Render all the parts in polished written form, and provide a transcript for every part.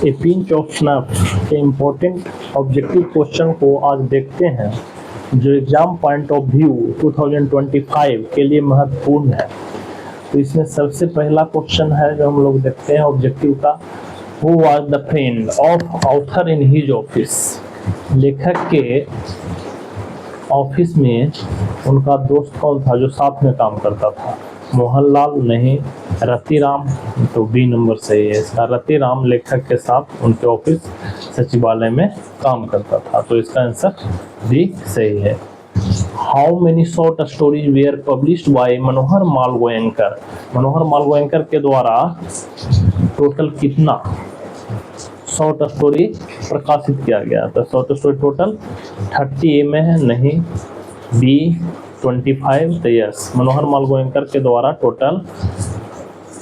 A pinch of snuff के important objective question को आज देखते हैं जो एग्जाम पॉइंट ऑफ व्यू 2025 के लिए महत्वपूर्ण है। तो इसमें सबसे पहला क्वेश्चन है जो हम लोग देखते हैं ऑब्जेक्टिव का, who was the friend of author in his office. लेखक के ऑफिस में उनका दोस्त कौन था जो साथ में काम करता था? मोहनलाल नहीं, रतिराम, तो बी नंबर सही है इसका। रतिराम लेखक के साथ उनके ऑफिस सचिवालय में काम करता था, तो इसका आंसर बी सही है। How many short stories were published by Manohar Malgonkar. Manohar Malgonkar के द्वारा टोटल कितना शॉर्ट स्टोरी प्रकाशित किया गया? तो शॉर्ट स्टोरी टोटल 30 में है, नहीं। बी 25, तो यस, मनोहर मालगोयनकर के द्वारा टोटल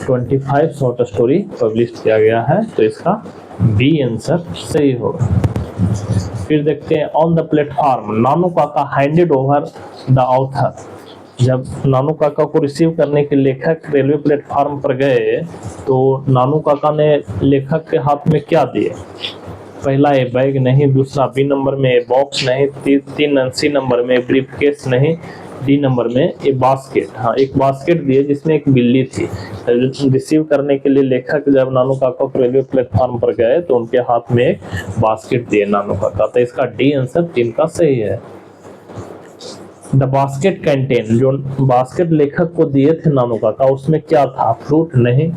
25 शॉर्ट स्टोरी पब्लिश किया गया है, तो इसका बी आंसर सही होगा। फिर देखते हैं on the platform Nanu Kaka handed over the author. जब नानू काका को रिसीव करने के लेखक रेलवे प्लेटफॉर्म पर गए तो नानू काका ने लेखक के हाथ में क्या दिए? पहला ए बैग नहीं, दूसरा बी नंबर में ए बॉक्स नहीं, तीन सी नंबर में ब्रीफकेस नहीं, डी नंबर में ए बास्केट। हाँ, एक बास्केट दिए जिसमें एक बिल्ली थी। रिसीव करने के लिए लेखक जब नानू काका को रेलवे प्लेटफॉर्म पर गए तो उनके हाथ में एक बास्केट दिए नानू काका, तो इसका डी आंसर 3 का सही है। द बास्केट कंटेन, जो बास्केट लेखक को दिए थे नानू काका उसमें क्या था? फ्रूट नहीं,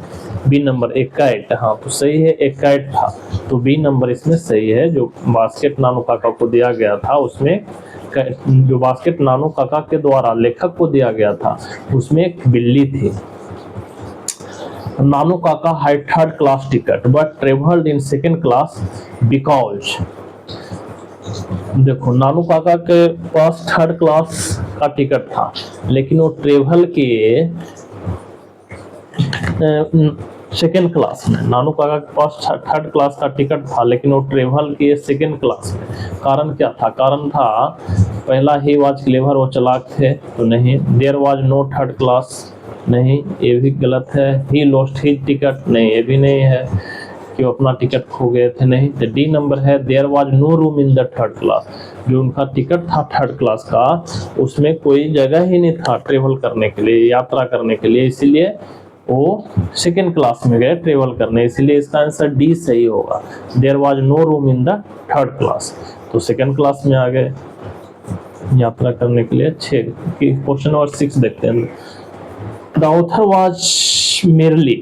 बी नंबर एक काइट। हाँ, तो सही है, एक काइट था, तो बी नंबर इसमें सही है। जो बास्केट नानू काका को दिया गया था उसमें, जो बास्केट नानू काका के द्वारा लेखक को दिया गया था उसमें एक बिल्ली थी। नानू Kaka had 3rd class ticket but travelled in 2nd class because. देखो, नानू काका के पास 3rd क्लास का टिकट था लेकिन वो ट्रेवल के 2nd क्लास में, नानू काका के पास 3rd क्लास का टिकट था लेकिन वो ट्रेवल के 2nd क्लास में। कारण क्या था? कारण था पहला, ही वाज क्लेवर, वो चालाक थे, तो नहीं। There was no 3rd class, नहीं, ये भी गलत है। ही लॉस्ट हिज टिकट, नहीं, ये भी नहीं है कि वो अपना टिकट खो गए थे, नहीं। तो डी नंबर है, there was no room in the 3rd class. जो उनका टिकट था 3rd क्लास का उसमें कोई जगह ही नहीं था ट्रेवल करने के लिए, यात्रा करने के लिए, इसीलिए वो 2nd क्लास में गए ट्रेवल करने, इसलिए इसका आंसर डी सही होगा। There was no room in the 3rd class, तो 2nd क्लास में आ गए यात्रा करने के लिए। 6 क्वेश्चन नंबर 6 देखते हैं। द ऑथर वाज मेरली,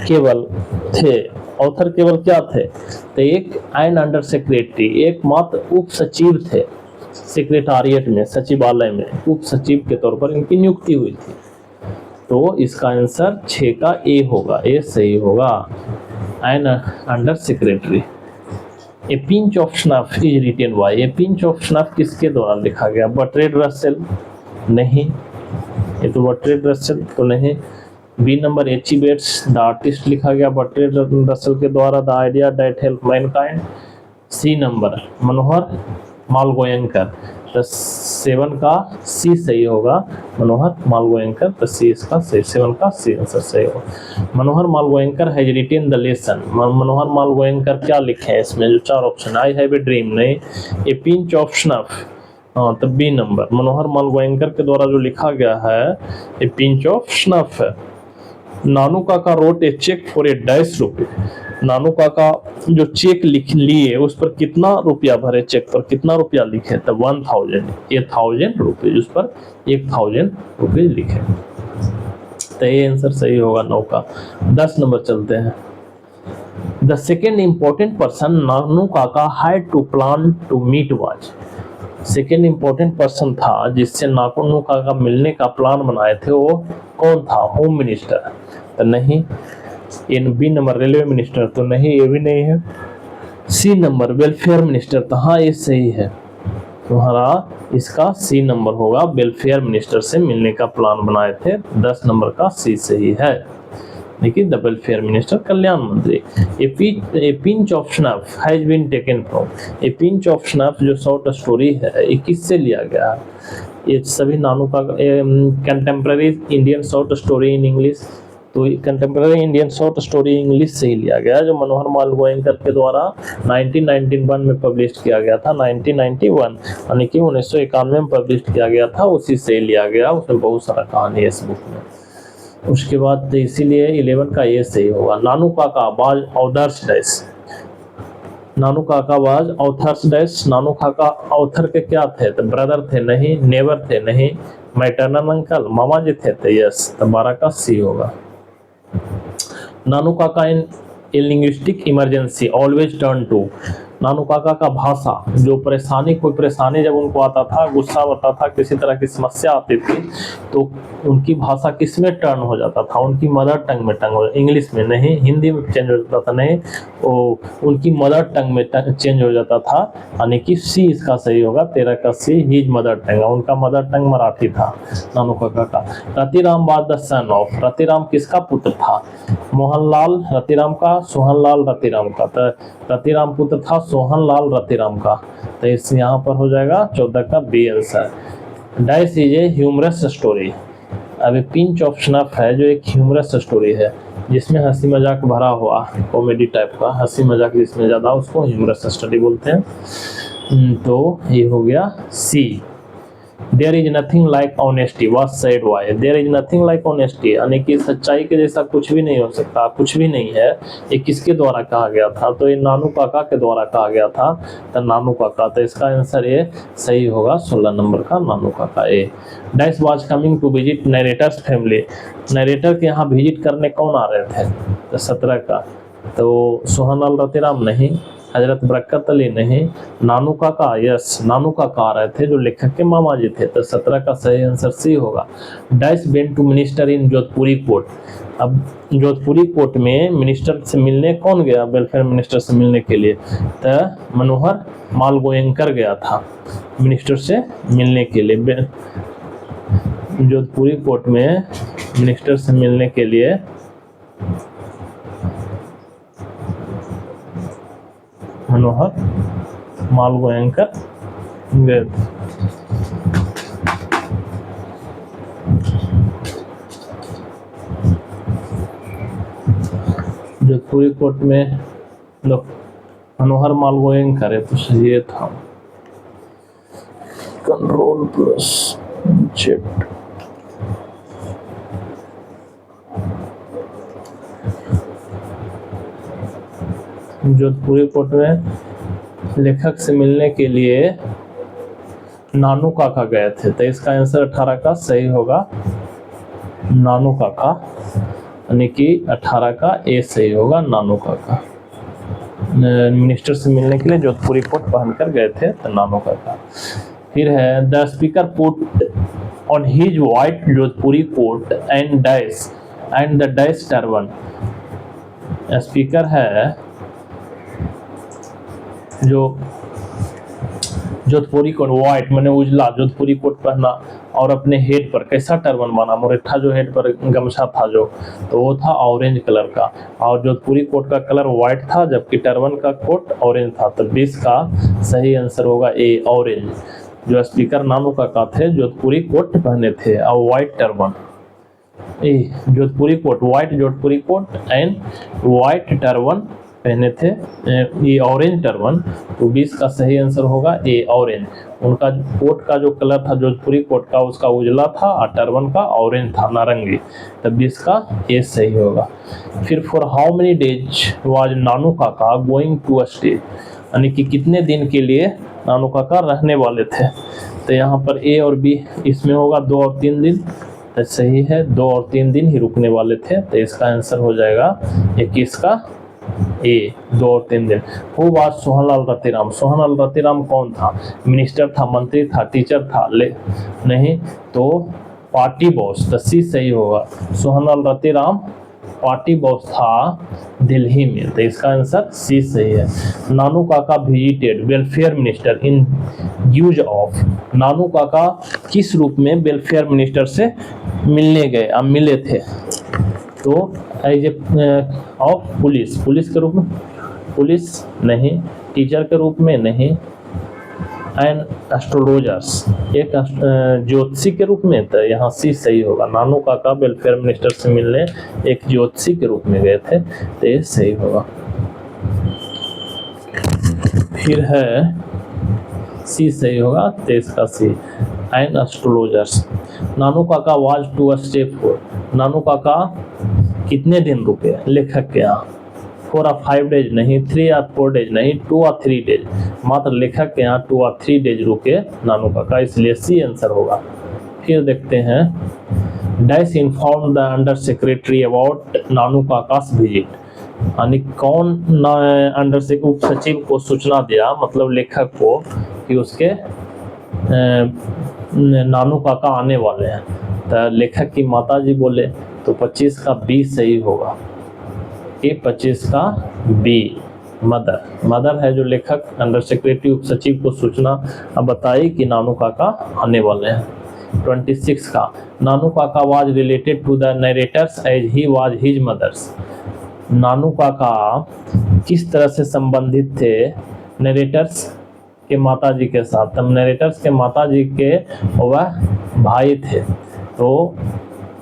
केवल थे, ऑथर केवल क्या थे? तो एक एंड अंडर सेक्रेटरी, एक मात्र उप सचिव थे। सेक्रेटारिएट में, सचिवालय में उप सचिव के तौर पर इनकी नियुक्ति हुई थी, तो इसका आंसर 6 का ए होगा, ए सही होगा, and under secretary. A pinch of snuff is written by. A pinch of snuff किसके द्वारा लिखा गया? बर्ट्रैंड रसेल, नहीं, ये तो बर्ट्रैंड रसेल तो नहीं। B number H E Bates the artist लिखा गया बर्ट्रैंड रसेल के द्वारा, the idea that help mankind. C number Manohar Malgonkar, तो 7 का सी सही होगा, मनोहर मालगोयनकर, तो सी इसका सही, 7 का सी आंसर सही होगा। Manohar Malgonkar has written the lesson. Manohar Malgonkar क्या लिखे हैं इसमें? जो 4 option, I have a dream, नहीं। ए पिंच ऑफ स्नफ, हाँ, तो बी नंबर मनोहर मालगोयनकर के द्वारा जो लिखा गया है ए पिंच ऑफ स्नफ है। Nanu Kaka wrote a cheque for a ₹1.5। Nanu Kaka जो चेक लिख लिए उस पर कितना रुपया भरे? चेक पर कितना रुपया लिखे? तो 1000 रुपये, उस पर 1000 रुपये लिखे, तो ये आंसर सही होगा 9 का। 10 नंबर चलते हैं। The second important person Nanu Kaka had to plan to meet was. Second important person था जिससे नानू काका मिलने का प्लान बनाए थे, वो कौन था? होम मिनिस्टर, तो नहीं। In B number railway minister, तो नहीं, ये भी नहीं है। सी नंबर वेलफेयर मिनिस्टर, तो हाँ, ये सही है, तुम्हारा इसका सी नंबर होगा, वेलफेयर मिनिस्टर से मिलने का प्लान बनाए थे। 10 नंबर का सी सही है, लेकिन द वेलफेयर मिनिस्टर कल्याण मंत्री। A pinch of snuff has been taken from. A pinch of snuff जो शॉर्ट स्टोरी है ये किससे लिया गया है? ये सभी नानू का contemporary Indian short story in English, तो contemporary Indian short story English से ही लिया गया, जो मनोहर माल गोयनकर के द्वारा 1991 में पब्लिश किया गया था। 1991 यानी कि 1991 में पब्लिश किया गया था, उसी से लिया गया। उसमें बहुत सारा कहानी है इस बुक में। उसके बाद इसीलिए 11 का ये सही होगा। नानू काका बाज authors dash, Nanu Kaka was authors dash, नानू काका ऑथर के क्या थे? तो ब्रदर थे नहीं, नेबर थे नहीं, मैटरनल अंकल मामा जी थे तो यस, तो 12 का सी होगा। Nanu Kaka in linguistic emergency always turn to, Nanu Kaka का भाषा जो परेशानी, कोई परेशानी जब उनको आता था, गुस्सा आता था, किसी तरह की समस्या आती थी, तो उनकी भाषा किस में टर्न हो जाता था? उनकी मदर टंग में टर्न हो, इंग्लिश में नहीं, हिंदी में चेंज हो जाता था नहीं, वो उनकी मदर टंग में चेंज हो जाता था, यानी कि सी इसका सही होगा। 13 का सी, हिज मदर टंग, उनका मदर टंग मराठी था नानू काका का। Ratiram was the son of, Ratiram किसका पुत्र था? मोहनलाल रतिराम का, सोहनलाल रतिराम का। तो रतिराम पुत्र था सोहनलाल रतिराम का, तो इस यहाँ पर हो जाएगा 14 का B answer. This is a humorous story, अभी पिंच ऑफ स्नफ है जो एक ह्यूमरस स्टोरी है जिसमें हंसी मजाक भरा हुआ, कॉमेडी टाइप का हंसी मजाक जिसमें ज़्यादा, उसको ह्यूमरस स्टोरी बोलते हैं। तो ये हो गया C. There is nothing like honesty was said why, there is nothing like honesty यानी कि सच्चाई के जैसा कुछ भी नहीं हो सकता, कुछ भी नहीं है। ये किसके द्वारा कहा गया था? तो ये नानू काका के द्वारा कहा गया था, तो नानू काका, तो इसका आंसर ये सही होगा 16 नंबर का Nanu Kaka A. Dash was coming to visit narrator's family, narrator के यहाँ विजिट करने कौन आ रहे थे? तो 17 का, तो सोहनलाल रतिराम नहीं, हजरत बरकत अली नहीं, नानू काका यस, नानू काका आ रहे थे जो लेखक के मामा जी थे, तो 17 का सही आंसर सी होगा। Dash went to minister in Jodhpuri coat, अब जोधपुरी कोर्ट में मिनिस्टर से मिलने कौन गया? वेलफेयर मिनिस्टर से मिलने के लिए, तो मनोहर माल गोयनकर गया था मिनिस्टर से मिलने के लिए। जोधपुरी कोर्ट में मिनिस्टर से मिलने के लिए मनोहर माल गोयनकर गए थे। जोधपुरी कोर्ट में मनोहर माल गोयनकर है, तो सही है था। Control plus Z. Jodhpuri coat में लेखक से मिलने के लिए नानू काका गए थे, तो इसका आंसर 18 का सही होगा नानू काका, यानी कि 18 का ए सही होगा नानू काका। मिनिस्टर से मिलने के लिए जोधपुरी कोट पहनकर गए थे, तो नानू काका। फिर है the speaker put on his white Jodhpuri coat and the dash turban, speaker है जो जोधपुरी कोट व्हाइट मैंने उजला जोधपुरी कोट पहना और अपने हेड पर कैसा टर्बन बना, मुरेठा जो हेड पर गमछा था जो, तो वो था ऑरेंज कलर का, और जोधपुरी कोट का कलर व्हाइट था जबकि टर्बन का कोट ऑरेंज था, तो 20 का सही आंसर होगा ए ऑरेंज। जो स्पीकर नानू काका थे जोधपुरी कोट पहने थे और white turban, Jodhpuri coat white Jodhpuri coat and white turban पहने थे, ये ऑरेंज टर्बन, तो 20 का सही आंसर होगा ए ऑरेंज। उनका कोट का जो कलर था जोधपुरी कोट का उसका उजला था और टर्बन का ऑरेंज था नारंगी, तो 20 का ए सही होगा। फिर for how many days was Nanu Kaka going to stay, यानी कि कितने दिन के लिए नानू काका रहने वाले थे, तो यहाँ पर ए और बी इसमें होगा 2 और 3 दिन, तो सही है 2 और 3 दिन ही रुकने वाले थे, तो इसका आंसर हो जाएगा 21 का ए 2 और 3 दिन। वो बात सोहनलाल रतिराम, सोहनलाल रतिराम कौन था? मिनिस्टर था, मंत्री था, टीचर था, नहीं तो पार्टी बॉस, तो सी सही होगा। सोहनलाल रतिराम पार्टी बॉस था दिल्ली में, तो इसका आंसर सी सही है। Nanu Kaka visited welfare minister in use of, Nanu Kaka किस रूप में वेलफेयर मिनिस्टर से मिलने गए, अब मिले थे, तो एज ऑफ पुलिस, पुलिस के रूप में, पुलिस नहीं, टीचर के रूप में नहीं, एंड एस्ट्रोलॉजर्स, एक ज्योतिषी के रूप में, तो यहाँ सी सही होगा। नानू काका वेलफेयर मिनिस्टर से मिलने एक ज्योतिषी के रूप में गए थे, तो ये सही होगा। फिर है सी सही होगा, 23 का सी। And astrologers, Nanu Kaka was to stay for, नानू काका कितने दिन रुके लेखक के यहाँ? 4 or 5 डेज नहीं, 3 or 4 डेज नहीं, 2 or 3 डेज, मात्र लेखक के यहाँ 2 or 3 डेज रुके नानू काका, इसलिए सी आंसर होगा। फिर देखते हैं, dash inform the under secretary about Nanu Kakas visit, यानी कौन अंडर से उप सचिव को सूचना दिया, मतलब लेखक को, कि उसके नानू काका आने वाले हैं। तो लेखक की माता जी बोले, तो 25 का बी सही होगा। ये 25 का बी, मदर, मदर है जो लेखक अंडर सेक्रेटरी उप सचिव को सूचना अब बताई कि नानू काका आने वाले हैं। 26 का, Nanu Kaka was related to the narrator's as he was his mother's, Nanu Kaka किस तरह से संबंधित थे नरेटर्स के माता जी के साथ? तब नरेटर्स के माता जी के वह भाई थे, तो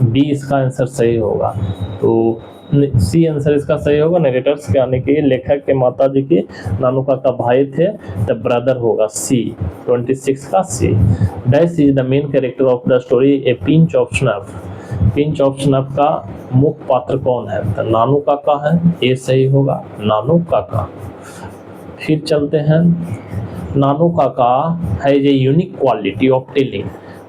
बी इसका आंसर सही होगा। तो सी आंसर इसका सही होगा, नरेटर्स के आने के लेखक के माता जी के नानू काका भाई थे, तब ब्रदर होगा सी। 26 का C. Dash is the main character of the story a pinch of snuff, pinch of snuff का मुख्य पात्र कौन है? तो नानू काका है, ये सही होगा, नानू काका। फिर चलते हैं, नानू काका है ये यूनिक क्वालिटी ऑफ टेलिंग,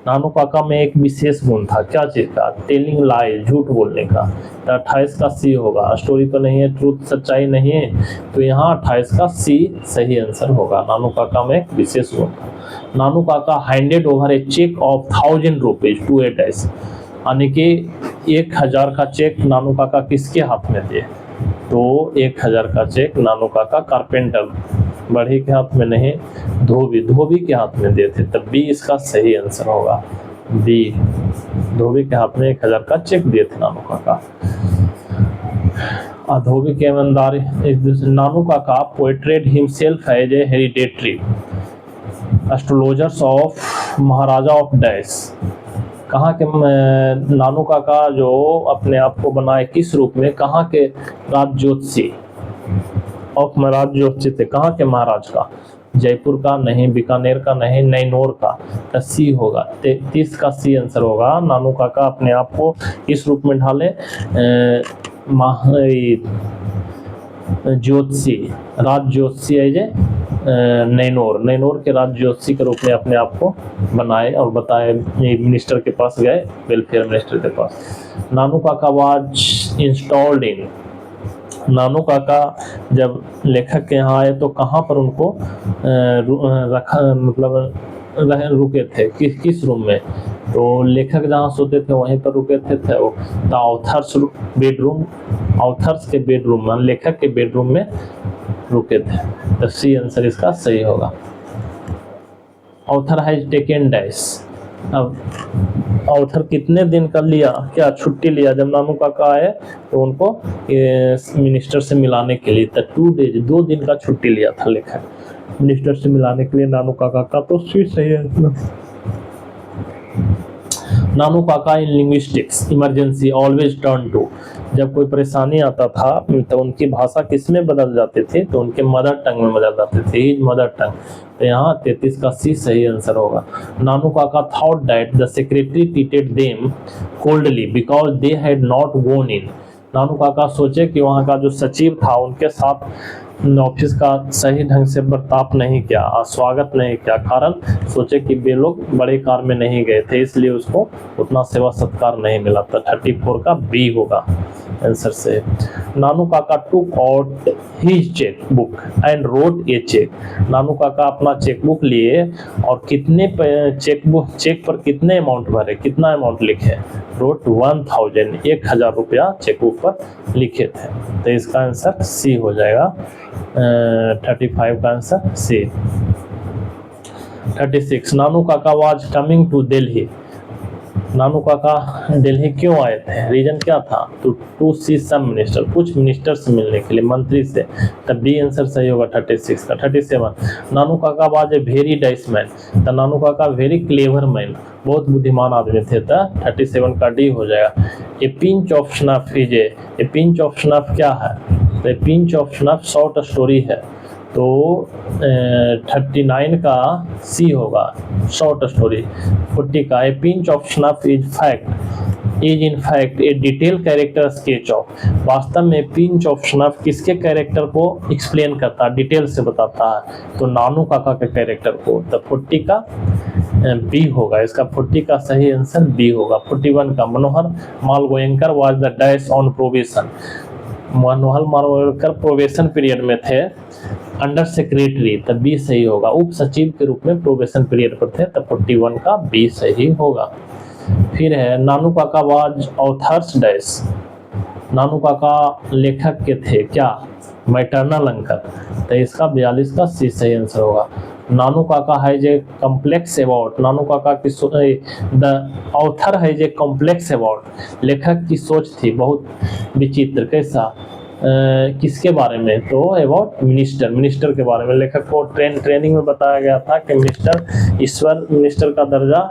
नानू काका में एक विशेष गुण था, क्या चीज का? टेलिंग लाई, झूठ बोलने का। तो 28 का सी होगा, स्टोरी तो नहीं है, ट्रूथ सच्चाई नहीं है, तो यहाँ 28 का सी सही आंसर होगा। नानू काका में एक विशेष गुण था। Nanu Kaka handed over a cheque of 1000 rupees to a dash, यानी कि 1000 का चेक नानू काका किसके हाथ में दिए? तो 1000 का चेक नानू काका कारपेंटर बढ़ी के हाथ में नहीं, धोबी के हाथ में दिए थे, तब बी इसका सही आंसर होगा। बी, धोबी के हाथ में 1000 का चेक दिए थे नानू काका। धोबी के ईमानदारी, Nanu Kaka portrait himself as a hereditary astrologers of maharaja of dash, कहाँ के नानू काका जो अपने आप को बनाए किस रूप में? कहाँ के राज ज्योतिषी ऑफ महाराज ज्योतिषी थे, कहाँ के महाराज का? जयपुर का नहीं, बीकानेर का नहीं, नैनोर का, तो सी होगा। 33 का सी आंसर होगा। नानू काका अपने आप को किस रूप में ढाले? ज्योतिषी, राज ज्योतिषी है जे नैनोर के राज ज्योतिषी के रूप में अपने आप को बनाए और बताए। मिनिस्टर के पास गए, वेलफेयर मिनिस्टर के पास। नानू Kaka was installed in, Nanu काका जब लेखक के यहाँ आए तो कहाँ पर उनको रखा, मतलब रुके थे, किस रूम में? तो लेखक जहाँ सोते थे वहीं पर रुके थे वो द ऑथर्स बेडरूम, ऑथर्स के बेडरूम में, लेखक के बेडरूम में रुके थे। तो सी आंसर इसका सही होगा। ऑथर हैज टेकन डैश, अब ऑथर कितने दिन का लिया, क्या छुट्टी लिया जब नानू काका आए तो उनको मिनिस्टर से मिलाने के लिए? तो 2 डेज, 2 दिन का छुट्टी लिया था लेखक मिनिस्टर से मिलाने के लिए नानू काका का, तो सही है। Nanu Kaka in linguistics emergency always turn to, जब कोई परेशानी आता था तो उनकी भाषा किस में बदल जाती थी? तो उनके मदर टंग में बदल जाते थे, हिज मदर टंग। तो यहाँ 33 का सी सही आंसर होगा। Nanu Kaka thought that the secretary treated them coldly because they had not gone in, Nanu Kaka सोचे कि वहाँ का जो सचिव था उनके साथ ऑफिस का सही ढंग से बर्ताव नहीं किया, स्वागत नहीं किया, कारण सोचे कि वे लोग बड़े कार में नहीं गए थे, इसलिए उसको उतना सेवा सत्कार नहीं मिला था। 34 का बी होगा आंसर से। Nanu Kaka took out his cheque book and wrote a cheque, Nanu Kaka अपना चेक बुक लिए और कितने चेक पर कितने अमाउंट भरे, कितना अमाउंट लिखे? रोट 1000, 1000 रुपया चेक बुक पर लिखे थे। तो इसका आंसर सी हो जाएगा। 35 का answer C. 36 Nanu Kaka was coming to Delhi, नानू काका दिल्ली क्यों आए थे, रीजन क्या था, टू सी सम मिनिस्टर, कुछ मिनिस्टर से मिलने के लिए, मंत्री से। तब बी आंसर सही होगा 36 का। 37 नानू Kaka was a very dice man, तो नानू काका वेरी क्लेवर मैन, बहुत बुद्धिमान आदमी थे, तो 37 का डी हो जाएगा। ए pinch of snuff is a pinch of snuff क्या है, तो ए pinch of snuff short story है, तो 39 का सी होगा शॉर्ट स्टोरी। 40 का ए pinch of snuff is in fact A detail character sketch of, वास्तव में पिंच ऑफ स्नफ किसके कैरेक्टर को एक्सप्लेन करता है, डिटेल से बताता है, तो नानू काका के कैरेक्टर को। तो 40 का बी होगा, इसका 40 का सही आंसर बी होगा। 41 का Manohar Malgonkar was the dash on probation, Manohar Malgonkar probation period में थे, अंडर सेक्रेटरी, तब बी सही होगा, उप सचिव के रूप में प्रोबेशन पीरियड पर थे, तब 41 का बी सही होगा। फिर है Nanu Kaka was authors dash, नानू काका लेखक के थे क्या, मैटरनल अंकल, तो इसका 42 का सी सही आंसर होगा। नानू काका है जे कॉम्प्लेक्स अबाउट, नानू काका की द ऑथर है जे कॉम्प्लेक्स अबाउट, लेखक की सोच थी बहुत विचित्र, कैसा, किसके बारे में, तो अबाउट मिनिस्टर के बारे में। लेखक को ट्रेनिंग में बताया गया था कि मिनिस्टर का दर्जा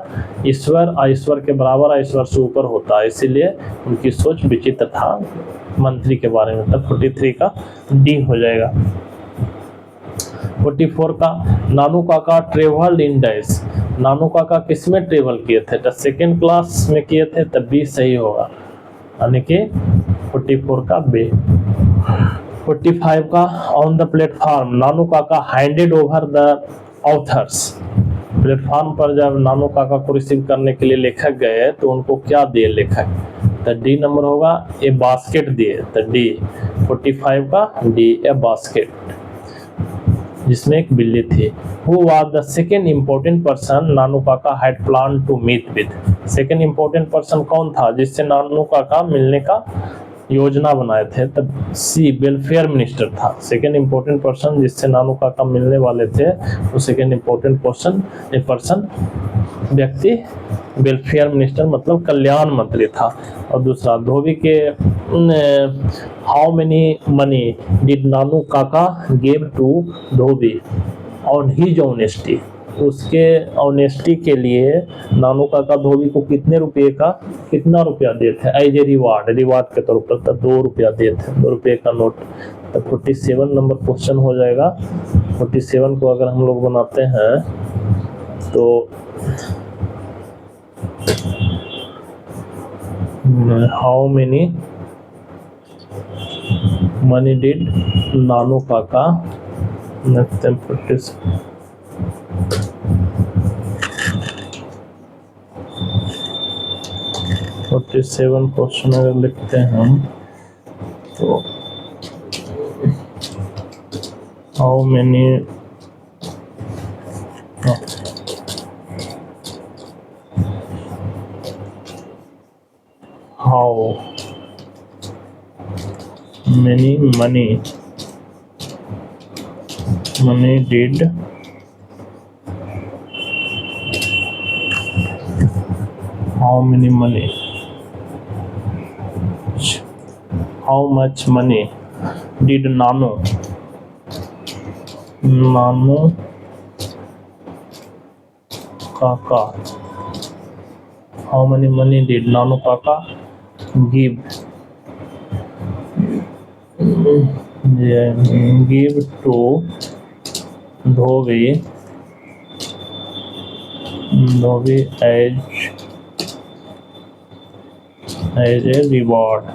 ईश्वर के बराबर, ईश्वर से ऊपर होता है, इसीलिए उनकी सोच विचित्र था मंत्री के बारे में। तब 43 का डी हो जाएगा। 44 का नानू काका ट्रेवल्ड इन डैश, नानू काका किस में ट्रेवल किए थे, तो सेकेंड क्लास में किए थे, तब बी सही होगा, यानी कि 44 का बी। 45 का on the platform Nanu Kaka handed over the author's, platform पर जब नानू काका को रिसीव करने के लिए लेखक गए तो उनको क्या दिए लेखक, तो डी नंबर होगा, ए बास्केट दिए, तो डी 45 का डी ए बास्केट, जिसमें एक बिल्ली थी। Who was the second important person नानू काका had planned to meet with, second important person कौन था जिससे नानू काका मिलने का योजना बनाए थे, तब सी वेलफेयर मिनिस्टर था। सेकेंड इम्पोर्टेंट पर्सन जिससे नानू काका मिलने वाले थे, वो सेकेंड इम्पोर्टेंट पर्सन व्यक्ति वेलफेयर मिनिस्टर मतलब कल्याण मंत्री था। और दूसरा धोबी के how many money did Nanu Kaka give to dhobi on his honesty, उसके ऑनेस्टी के लिए नानू काका धोबी को कितना रुपया दिए थे, एज ए रिवार्ड के तौर पर, तब 2 रुपया दिए थे, 2 रुपये का नोट। तब 47 नंबर क्वेश्चन हो जाएगा। 47 को अगर हम लोग बनाते हैं तो how many money did Nanu काका, 47 क्वेश्चन अगर लिखते हैं हम तो how many money did how much money did नानू काका how many money did नानू काका give to Dhobi as a reward,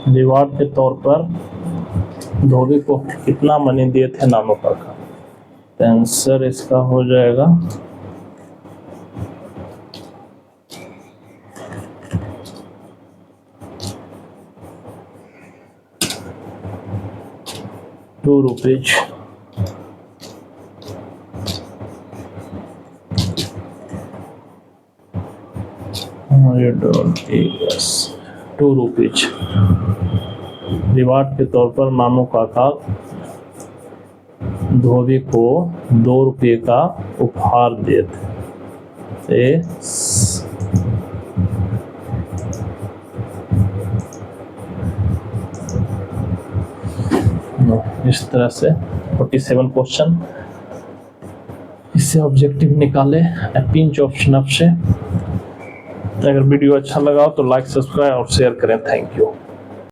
reward के तौर पर धोबी को कितना मनी दिए थे नानू काका, तो आंसर इसका हो जाएगा ₹2। ₹2 रिवार्ड के तौर पर नानू काका धोबी को 2 रुपये का उपहार देते। इस तरह से 47 क्वेश्चन, इससे ऑब्जेक्टिव निकाले पिंच ऑप्शन से। अगर वीडियो अच्छा लगा तो लाइक, सब्सक्राइब और शेयर करें। Thank you.